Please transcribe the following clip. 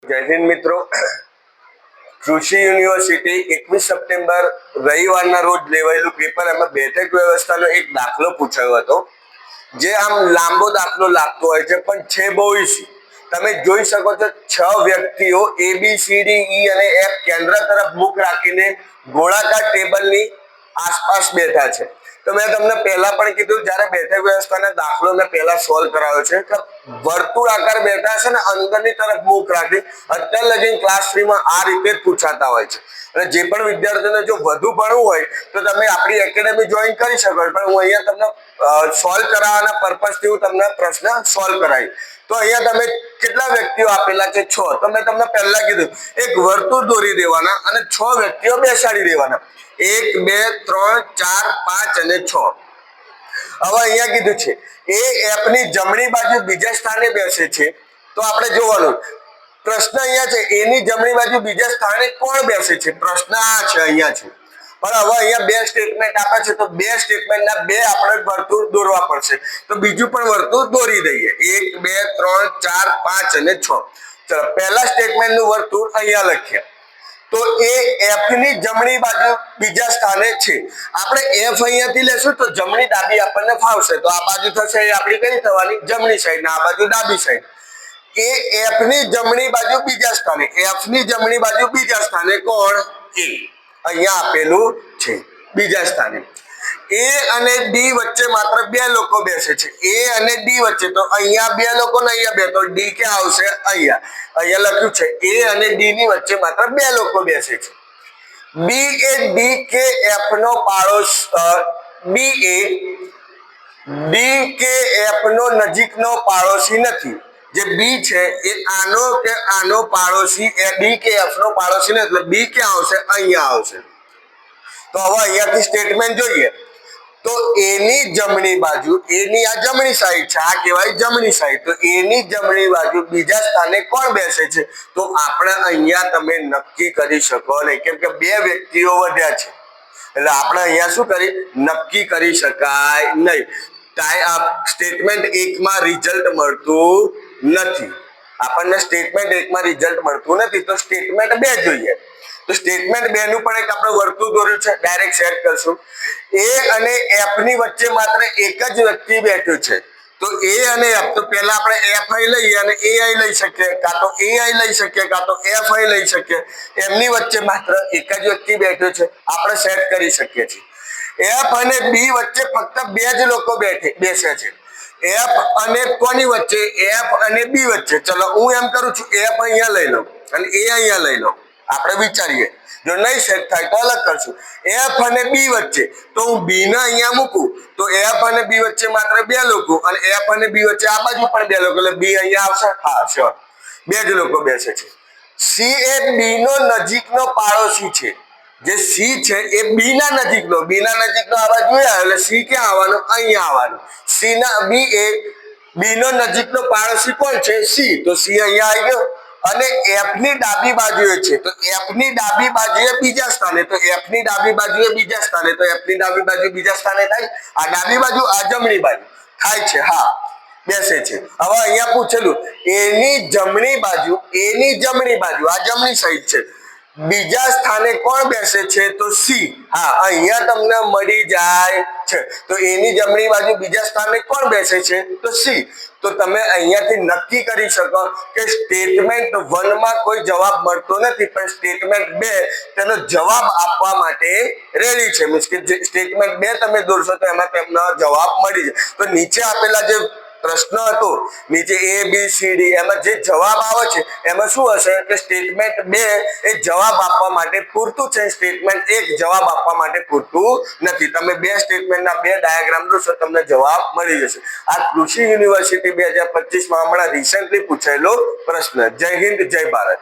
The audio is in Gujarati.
જય હિન્દ મિત્રો। કૃષિ યુનિવર્સિટી 21 સપ્ટેમ્બર રવિવારના રોજ લેવાયેલું પેપર એમાં બેઠક વ્યવસ્થાનો એક દાખલો પૂછાયો હતો, જે આમ લાંબો દાખલો લાગતો હોય છે પણ છે બહુ ઈઝી। તમે જોઈ શકો છો 6 વ્યક્તિઓ ABCDE અને F કેન્દ્ર તરફ મુખ રાખીને ગોળાકાર ટેબલની આસપાસ બેઠા છે। તો મેં તમને પહેલા પણ કીધું, જ્યારે બેઠક વ્યવસ્થાનો દાખલો મેં પહેલા સોલ્વ કરાવ્યો છે કે વર્તુળાકાર બેઠા છે ને અંદરની તરફ મુખ રાખી અત્યાર લગી ક્લાસ 3 માં આ રીતે જ પૂછાતા હોય છે। અને જે પણ વિદ્યાર્થીઓને જો વધુ ભણવું હોય તો તમે આપણી એકેડેમી જોઈન કરી શકો, પણ હું અહીંયા તમને સોલ્વ કરાવવાના પર્પઝથી હું તમને પ્રશ્ન સોલ્વ કરાવી। તો અહીંયા તમે કેટલા વ્યક્તિઓ આપેલા છે? 6। તો મેં તમને પહેલા કીધું એક વર્તુળ દોરી દેવાના અને 6 વ્યક્તિઓ બેસાડી દેવાના, 1 2 3 4 5 અને 6। હવે અહીંયા કીધું છે એ F ની જમણી બાજુ બીજા સ્થાને બેસે છે, તો આપણે જોવાનું પ્રશ્ન અહીંયા છે એની જમણી બાજુ બીજા સ્થાને કોણ બેસે છે, પ્રશ્ન આ છે અહીંયા છે। પણ હવે અહીંયા બે સ્ટેટમેન્ટ આપે છે, તો બે સ્ટેટમેન્ટના બે આપણે વર્તુળ દોરવા પડશે। તો બીજું પણ વર્તુળ દોરી દઈએ, 1 2 3 4 5 અને 6। ચલો પહેલા સ્ટેટમેન્ટનું વર્તુળ અહીંયા લખીએ, તો એ F ની જમણી બાજુ બીજા સ્થાને છે। આપણે F અહીંયાથી લેશું તો જમણી ડાબી આપણને ફાવશે, તો આ બાજુ થશે એ આપણી કઈ થવાની જમણી સાઈડ, ને આ બાજુ ડાબી સાઈડ। એ F ની જમણી બાજુ બીજા સ્થાને, F ની જમણી બાજુ બીજા સ્થાને કોણ? A અહીંયા આપેલું છે બીજા સ્થાને। A અને D વચ્ચે માત્ર બે લોકો બેસે છે, A અને D વચ્ચે, તો અહીંયા બે લોકો ને અહીંયા બે, તો D ક્યાં આવશે? અહીંયા। અહીંયા લખ્યું છે A અને D ની વચ્ચે માત્ર બે લોકો બેસે છે। B એ D કે F નો પાડોશ, B એ D કે F નો નજીકનો પાડોશી નથી। જે B છે એ આનો કે આનો પાડોશી, D કે F નો પાડોશી નથી, એટલે B ક્યાં આવશે? અહીંયા આવશે। તો હવે અહીંયાથી સ્ટેટમેન્ટ જોઈએ તો A ની જમણી બાજુ, A ની આ જમણી સાઈડ છે, આ કહેવાય જમણી સાઈડ, તો A ની જમણી બાજુ બીજા સ્થાને કોણ બેસે છે? તો આપણે અહીંયા તમે નક્કી કરી શકો નહીં, કેમ કે બે વ્યક્તિઓ વધ્યા છે, એટલે આપણે અહીંયા શું કરી નક્કી કરી શકાય નહીં। સ્ટેટમેન્ટ 1 માં રિઝલ્ટ મળતું નથી, આપણને સ્ટેટમેન્ટ 1 માં રિઝલ્ટ મળતું નથી, તો સ્ટેટમેન્ટ 2 જોઈએ। તો સ્ટેટમેન્ટ 2 નું પણ એક આપણે વર્તુળ દોર્યું છે, ડાયરેક્ટ સેટ કરશું। A અને F ની વચ્ચે માત્ર એક જ વ્યક્તિ બેઠું છે, તો A અને F, તો પહેલા આપણે F અહીં લઈએ અને A અહીં લઈ શકીએ, કાં તો A અહીં લઈ શકીએ, કાં તો F અહીં લઈ શકીએ। એમની વચ્ચે માત્ર એક જ વ્યક્તિ બેઠું છે, આપણે સેટ કરી શકીએ છીએ। F અને B વચ્ચે ફક્ત બે જ લોકો બેસે છે, F અને કોની વચ્ચે? F અને B વચ્ચે। ચલો હું એમ કરું છું, F અહીંયા લઈ લઉં અને A અહીંયા લઈ લઉં, આપણે વિચારીએ, જો નહીં સેટ થાય તો અલગ કરશું। F અને B વચ્ચે, તો હું B ને અહીંયા મૂકું, તો F અને B વચ્ચે માત્ર બે લોકો, અને F અને B વચ્ચે આ બાજુ પણ બે લોકો, એટલે B અહીંયા આવશે। હા શ્યોર, બે જ લોકો બેસે છે। C એ B નો નજીકનો પાડોશી છે, જે C છે એ B ના નજીકનો આ બાજુ એટલે C ક્યાં આવવાનું? અહીંયા આવવાનું। B એ B નો નજીકનો પાડોશી કોણ છે? C, તો C અહીંયા આવી ગયો। અને F ની ડાબી બાજુએ છે, તો F ની ડાબી બાજુએ બીજા સ્થાને, તો F ની ડાબી બાજુએ બીજા સ્થાને, તો F ની ડાબી બાજુ બીજા સ્થાને થાય, આ ડાબી બાજુ આ જમણી બાજુ થાય છે, હા બેસે છે। હવે અહીંયા પૂછેલું એની જમણી બાજુ, આ જમણી સાઈડ છે, બીજા સ્થાને કોણ બેસે છે? તો C, હા અહીંયા તમને મળી જાય છે। તો એની જમણી બાજુ બીજા સ્થાને કોણ બેસે છે? તો C। તો તમે અહીંયાથી નક્કી કરી શકો કે સ્ટેટમેન્ટ 1 માં કોઈ જવાબ મળતો નથી, પણ સ્ટેટમેન્ટ 2 તેનો જવાબ આપવા માટે રેડી છે, મીન્સ કે જે સ્ટેટમેન્ટ 2 તમે દોરશો તો એમાં તેમનો જવાબ મળી જાય। તો નીચે આપેલા જે પ્રશ્ન હતો, નીચે ABCD, એમાં જે જવાબ આવે છે એમાં શું હશે કે સ્ટેટમેન્ટ 2 એ જવાબ આપવા માટે પૂરતું છે, સ્ટેટમેન્ટ 1 જવાબ આપવા માટે પૂરતું નથી। તમે બે સ્ટેટમેન્ટના બે ડાયાગ્રામ દોરશો, તમને જવાબ મળી જશે। આ કૃષિ યુનિવર્સિટી 2025 માં હમણાં રિસેન્ટલી પૂછાયેલો પ્રશ્ન। જય હિન્દ, જય ભારત।